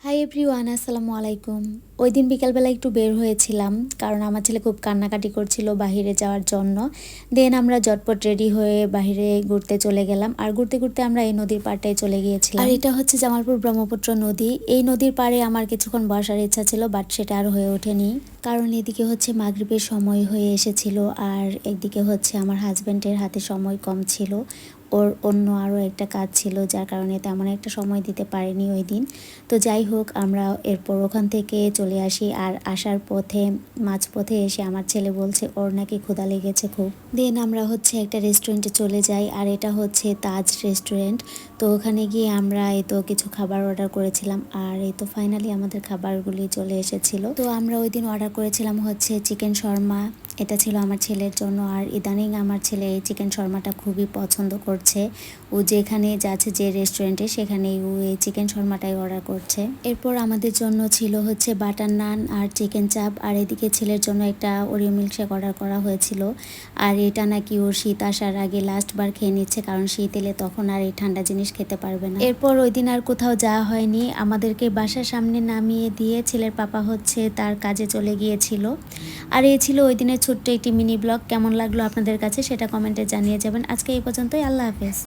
Hi everyone, আসসালামু আলাইকুম। ওই দিন বিকালবেলা একটু বের হয়েছিলাম, কারণ আমার ছেলে খুব কান্নাকাটি করছিল বাহিরে যাওয়ার জন্য। দেন আমরা ঝটপট রেডি হয়ে বাহিরে ঘুরতে চলে গেলাম, আর ঘুরতে ঘুরতে আমরা এই নদীর পাড়টায় চলে গিয়েছিলাম। আর এটা হচ্ছে জামালপুর ব্রহ্মপুত্র নদী। এই নদীর পাড়ে আমার কিছুক্ষণ বসার ইচ্ছা ছিল, বাট সেটা আর হয়ে ওঠেনি, কারণ এদিকে হচ্ছে মাগরিবের সময় হয়ে এসেছিল, আর একদিকে হচ্ছে আমার হাজব্যান্ডের হাতে সময় কম ছিল। ওর অন্য আরও একটা কাজ ছিল, যার কারণে তেমন একটা সময় দিতে পারিনি ওই দিন। তো যাই হোক, আমরা এরপর ওখান থেকে চলে আসি। আর আসার পথে মাঝপথে এসে আমার ছেলে বলছে ওর নাকি ক্ষুধা লেগেছে খুব। দেন আমরা হচ্ছে একটা রেস্টুরেন্টে চলে যাই, আর এটা হচ্ছে তাজ রেস্টুরেন্ট। তো ওখানে গিয়ে আমরা এই তো কিছু খাবার অর্ডার করেছিলাম, আর এই তো ফাইনালি আমাদের খাবারগুলি চলে এসেছিল। তো আমরা ওই দিন অর্ডার করেছিলাম হচ্ছে চিকেন শর্মা। এটা ছিল আমার ছেলের জন্য, আর ইদানিং আমার ছেলে এই চিকেন শর্মাটা খুবই পছন্দ করছে। ও যেখানে যাচ্ছে, যে রেস্টুরেন্টে, সেখানেই ও এই চিকেন শর্মাটাই অর্ডার করছে। এরপর আমাদের জন্য ছিল হচ্ছে বাটার নান আর চিকেন চাপ, আর এদিকে ছেলের জন্য একটা ওরিও মিল্কশেক অর্ডার করা হয়েছিল। আর এটা নাকি ওর শীত আসার আগে লাস্ট বার খেয়ে নিচ্ছে, কারণ শীত এলে তখন আর এই ঠান্ডা জিনিস খেতে পারবে না। এরপর ওই দিন আর কোথাও যাওয়া হয়নি, আমাদেরকে বাসার সামনে নামিয়ে দিয়ে ছেলের পাপা হচ্ছে তার কাজে চলে গিয়েছিল। আর এই ছিল ওই দিনের ছোট্ট একটি মিনি ব্লগ। কেমন লাগলো আপনাদের কাছে সেটা কমেন্টে জানিয়ে যাবেন। আজকে এই পর্যন্তই, আল্লাহ হাফেজ।